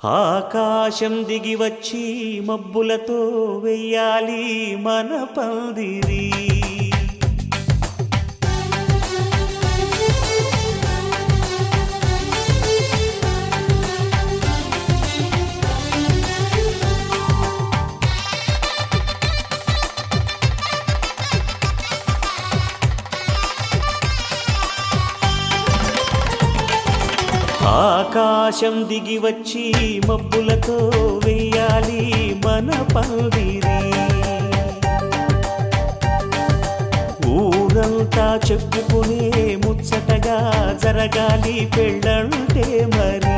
ఆకాశం దిగి వచ్చి మబ్బులతో వెయ్యాలి మన పందిరి. ఆకాశం దిగి వచ్చి మబ్బులతో వెయ్యాలి మన పందిరి. ఊరంతా చెప్పుకునే ముచ్చటగా జరగాలి పెళ్ళంటే మరి.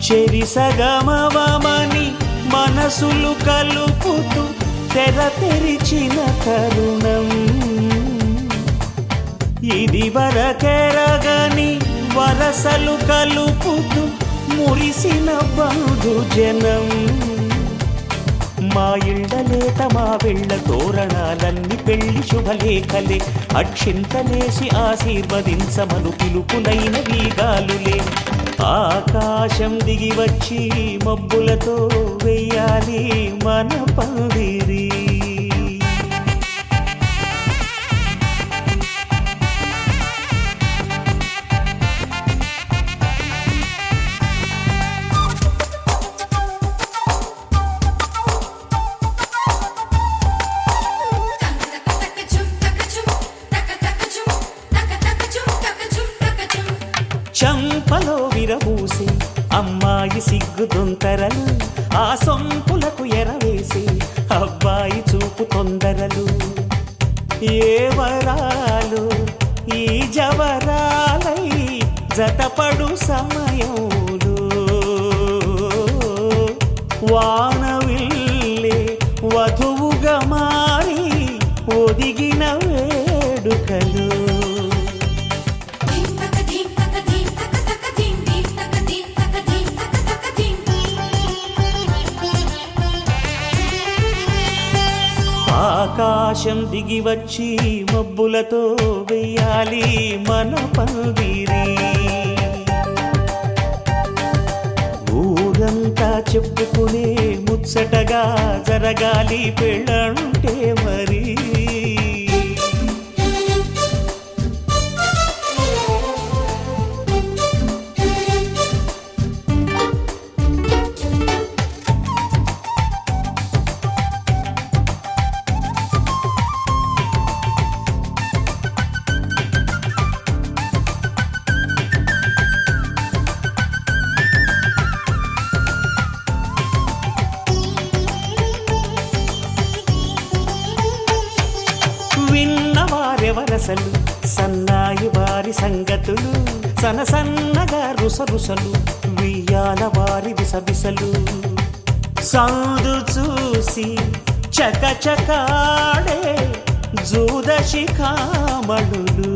చెరిసగమవమని మనసులు కలుపుతూ తెర తెరిచిన తరుణం ఇది వరకెరగని వరసలు కలుపుతూ మురిసిన బంధుజనం. మా ఇళ్ళలేత మా వెళ్ళ తోరణాలన్నీ పెళ్లి శుభలేఖలే. అక్షింతలేసి ఆశీర్వదించమను పిలుపులైన వీగాలులే. ఆకాశం దిగి వచ్చి మబ్బులతో వెయ్యాలి మన పందిరి. చంపలో విరబూసి అమ్మాయి సిగ్గు దొంతరలు, ఆ సొంపులకు ఎరవేసి అబ్బాయి చూపు తొందరలు. ఏ వరాలు ఈ జవరాలై జతపడు సమయంలో వానవిల్లే వధువుగా మారి ఒదిగిన వేడుకలు. ఆకాశం దిగి వచ్చి మబ్బులతో వెయ్యాలి మన పందిరి. ఊరంతా చెప్పుకునే ముచ్చటగా జరగాలి పెళ్ళంటే మరి. విన్నవారెవరసలు సన్నాయి వారి సంగతులు, సనసన్నగా రుసరుసలు వియ్యాల వారి విసవిసలు. సందు చూసి చకచకాడే జూద శిఖామణులు